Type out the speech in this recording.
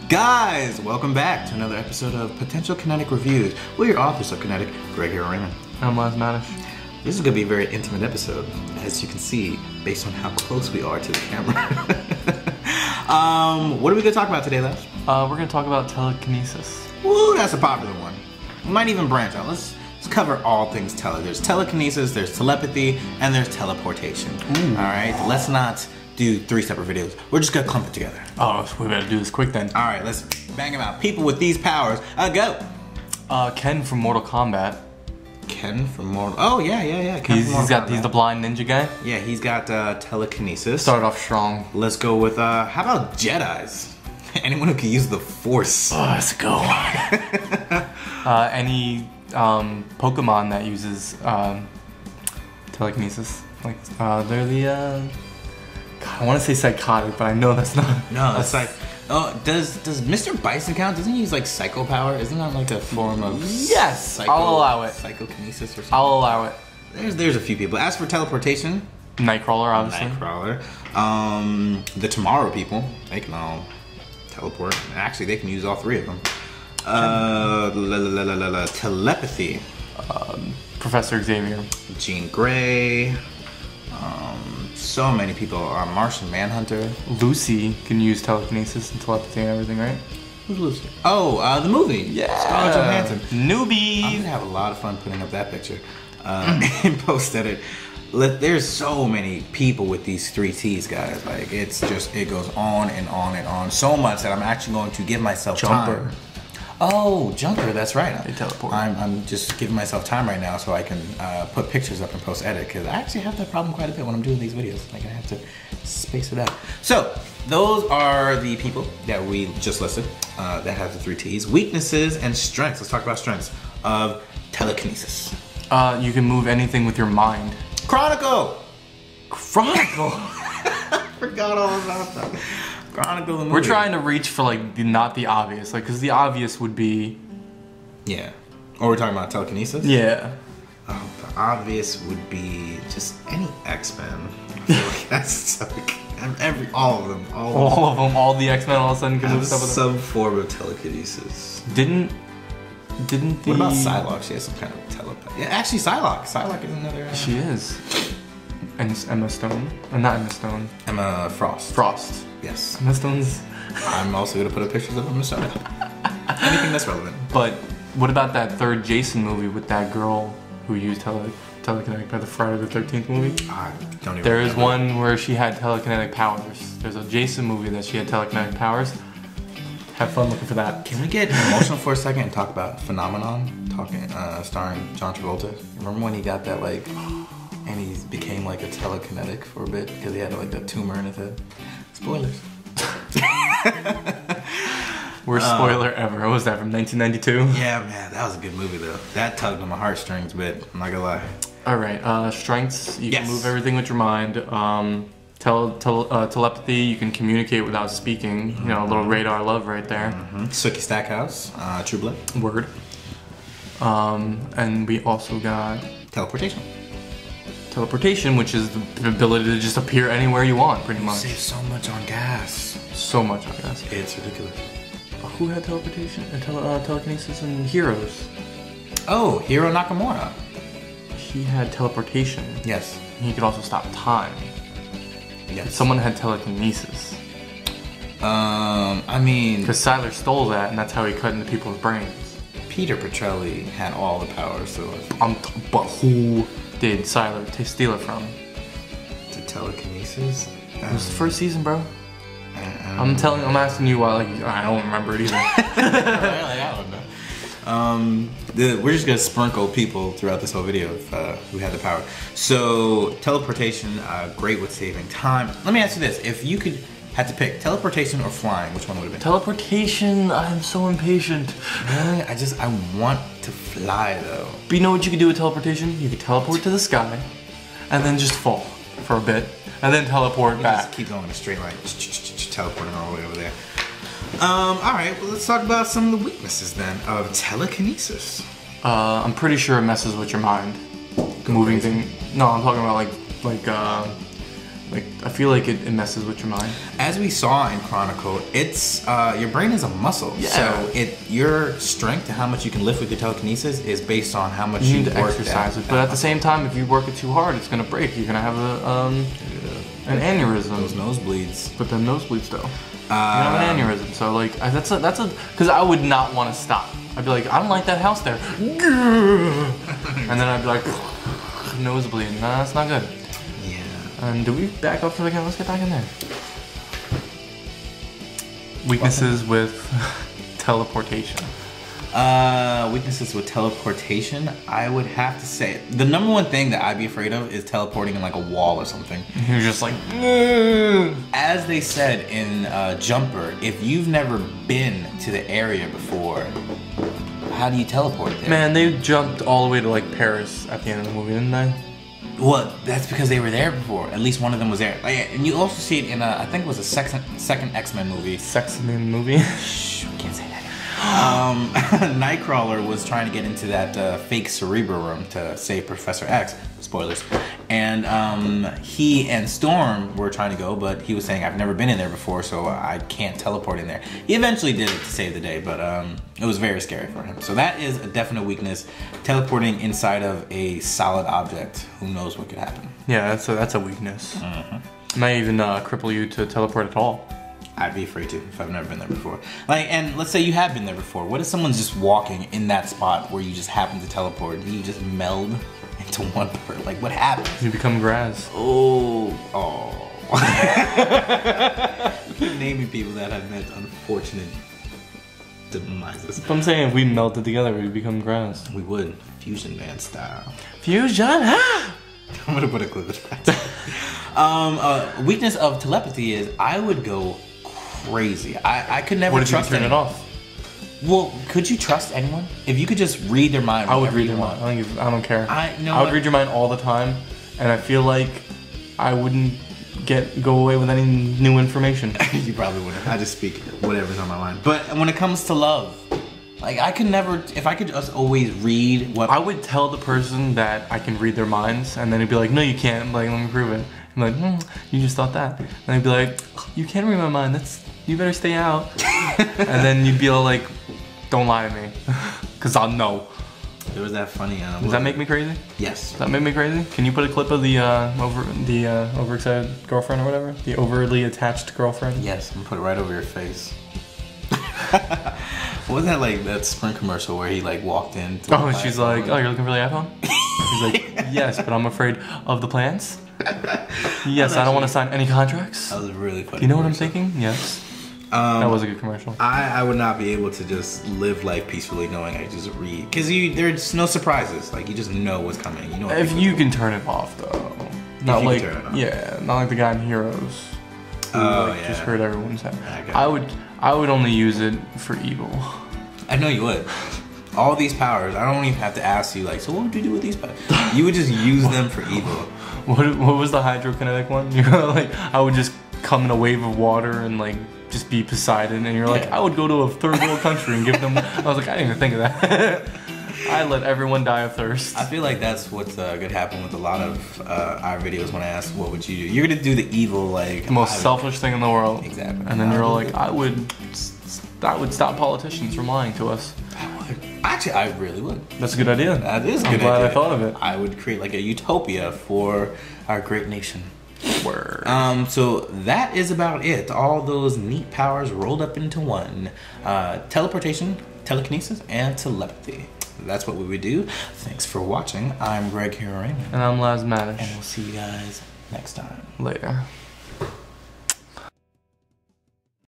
Guys, welcome back to another episode of Potential Kinetic Reviews. We're your authors of Kinetic, Greg here, Raymond. I'm Laz Manish. This is going to be a very intimate episode, as you can see, based on how close we are to the camera. What are we going to talk about today, Laz? We're going to talk about telekinesis. Woo, that's a popular one. We might even branch out. Let's cover all things tele. There's telekinesis, there's telepathy, and there's teleportation. Ooh. All right, let's not do 3 separate videos. We're just going to clump it together. Oh, so we better do this quick then. All right, let's bang them out. People with these powers, go. Ken from Mortal Kombat. Ken from Mortal... Oh, yeah. Ken from He's the blind ninja guy. Yeah, he's got telekinesis. Started off strong. Let's go with, how about Jedis? Anyone who can use the Force. Oh, let's go. Any Pokemon that uses telekinesis. Like, they're the... God, I want to say psychotic, but I know that's not... No, that's like... Oh, does Mr. Bison count? Doesn't he use like psycho power? Isn't that like a form of... Yes, I'll allow it. Psychokinesis or something? I'll allow it. There's a few people. As for teleportation... Nightcrawler, obviously. Nightcrawler. The Tomorrow people. They can all teleport. Actually, they can use all 3 of them. Telepathy. Professor Xavier. Jean Grey. So many people. Martian Manhunter. Lucy can use telekinesis and telepathy and everything, right? Who's Lucy? Oh, the movie. Yeah. Scarlett Johansson. Newbie. I'm gonna have a lot of fun putting up that picture in post edit. There's so many people with these 3 T's, guys. Like it goes on and on and on. So much that I'm actually going to give myself time. Oh, Jumper, that's right. They teleport. I'm just giving myself time right now so I can put pictures up in post edit, because I actually have that problem quite a bit when I'm doing these videos. Like I have to space it out. So those are the people that we just listed that have the 3 T's. Weaknesses and strengths. Let's talk about strengths of telekinesis. You can move anything with your mind. Chronicle. I Forgot all about that. Chronicle the movie. We're trying to reach for like not the obvious, like because the obvious would be. Yeah. Or we're talking about telekinesis. Yeah. Oh, the obvious would be just any X-Men. I feel like that's like all of them. All the X-Men all of a sudden can move stuff with some form of telekinesis. Didn't the... What about Psylocke? She has some kind of telepathy. Yeah, actually Psylocke. Psylocke is another... She is. And it's Emma Stone. Not Emma Stone. Emma Frost. Frost. Yes. Emma Stone's... I'm also going to put up pictures of Emma Stone. Anything that's relevant. But what about that 3rd Jason movie with that girl who used telekinetic by the Friday the 13th movie? I don't even There is one where she had telekinetic powers. There's a Jason movie that she had telekinetic powers. Have fun looking for that. Can we get emotional for a second and talk about Phenomenon? Starring John Travolta. Remember when he got that like... And he became like a telekinetic for a bit because he had like a tumor in his head. Spoilers. Worst spoiler ever. What was that, from 1992? Yeah, man, that was a good movie though. That tugged on my heartstrings a bit. I'm not gonna lie. All right, strengths. You can move everything with your mind. Telepathy. You can communicate without speaking. You know, a little radar love right there. Sookie Stackhouse. True Blood. Word. And we also got Teleportation. Teleportation, which is the ability to just appear anywhere you want, pretty much. Save so much on gas. So much on gas. It's ridiculous. Who had teleportation and telekinesis in Heroes? Oh, Hiro Nakamura. He had teleportation. Yes. He could also stop time. Yes. Someone had telekinesis. I mean... Because Sylar stole that, and that's how he cut into people's brains. Peter Petrelli had all the power, so... But who did Sylar steal it from? The telekinesis? It was the 1st season, bro. I'm asking you why, like, I don't remember it either. I don't know. We're just gonna sprinkle people throughout this whole video who had the power. So, teleportation, great with saving time. Let me ask you this. If you had to pick teleportation or flying, which one would have been? Teleportation, I'm so impatient. Really? I want to fly though. But you know what you could do with teleportation? You could teleport to the sky, and then just fall for a bit, and then teleport back. Just keep going in a straight line, teleporting all the way over there. Alright, well let's talk about some of the weaknesses then of telekinesis. I'm pretty sure it messes with your mind. Moving thing. No, I'm talking about like Like, I feel like it messes with your mind. As we saw in Chronicle, it's your brain is a muscle. Yeah. So your strength and how much you can lift with your telekinesis is based on how much You you need to work exercise it. But at the same time, if you work it too hard, it's gonna break. You're gonna have an aneurysm. Those nosebleeds. But then nosebleeds though. You have an aneurysm. So like that's a because I would not want to stop. I'd be like, I don't like that house there. And then I'd be like, nosebleed. Nah, that's not good. Yeah. And do we back up for a second? Let's get back in there. Weaknesses with teleportation. Weaknesses with teleportation, I would have to say the number one thing that I'd be afraid of is teleporting in like a wall or something. You're just like, as they said in Jumper, if you've never been to the area before, how do you teleport there? man, they jumped all the way to like Paris at the end of the movie, didn't they? Well, that's because they were there before. At least one of them was there. Like, and you also see it in I think it was a second X-Men movie. Sex in the movie. Shh, we can't say that. Nightcrawler was trying to get into that fake Cerebro room to save Professor X. Spoilers. And he and Storm were trying to go, but he was saying, I've never been in there before, so I can't teleport in there. He eventually did it to save the day, but it was very scary for him. So that is a definite weakness. Teleporting inside of a solid object, who knows what could happen. Yeah, that's a weakness. Mm-hmm. Might even cripple you to teleport at all. I'd be afraid to if I've never been there before. Like, and let's say you have been there before. What if someone's just walking in that spot where you just happen to teleport? Do you just meld into one part? Like, what happens? You become grass. Oh. Keep naming people that have met unfortunate demises. I'm saying if we melted together, we'd become grass. We would. Fusion Man style. Fusion? Ah! I'm gonna put a clip of that. Weakness of telepathy is I would go crazy. I could never trust anyone. What if you turn it off? Well, could you trust anyone? If you could just read their mind. I would read their mind. I don't care. I would read your mind all the time, and I feel like I wouldn't go away with any new information. You probably wouldn't. I just speak whatever's on my mind. But when it comes to love, like I could never. If I could just always read what I would tell the person that I can read their minds, and then he'd be like, "No, you can't." I'm like, let me prove it. I'm like, you just thought that. And they'd be like, "You can't read my mind. You better stay out." And then you'd be all like, "Don't lie to me, cause I'll know." There was that funny. Does that make me crazy? Yes. Does that make me crazy? Can you put a clip of the overexcited girlfriend or whatever? The overly attached girlfriend? Yes, I'm gonna put it right over your face. Wasn't that like that Sprint commercial where he like walked in? Oh, she's like, "Oh, you're looking for the iPhone?" He's like, "Yes, but I'm afraid of the plans." Yes, I don't want to sign any contracts. That was really funny. Do you know what I'm thinking? Yes. That was a good commercial. I would not be able to just live life peacefully knowing I just read. Because there's no surprises. Like, you just know what's coming. You know. If you can turn it off, though. Not like, turn it off. Yeah, not like the guy in Heroes. Who, just heard everyone's head. I would only use it for evil. I know you would. All these powers, I don't even have to ask you, like, so what would you do with these powers? You would just use them for evil. What was the hydrokinetic one? You're like, I would just come in a wave of water and like just be Poseidon, and you're like, I would go to a third world country and give them. I was like, I didn't even think of that. I let everyone die of thirst. I feel like that's what's gonna happen with a lot of our videos when I ask, what would you do? You're gonna do the evil, like the most selfish thing in the world. Exactly. And then you're all like, I would stop politicians from lying to us. Actually, I really would. That's a good idea. That is a good idea. I'm glad I thought of it. I would create like a utopia for our great nation. Word. So that is about it. All those neat powers rolled up into one. Teleportation, telekinesis, and telepathy. That's what we would do. Thanks for watching. I'm Greg Hearing. And I'm Laz Madish. And we'll see you guys next time. Later.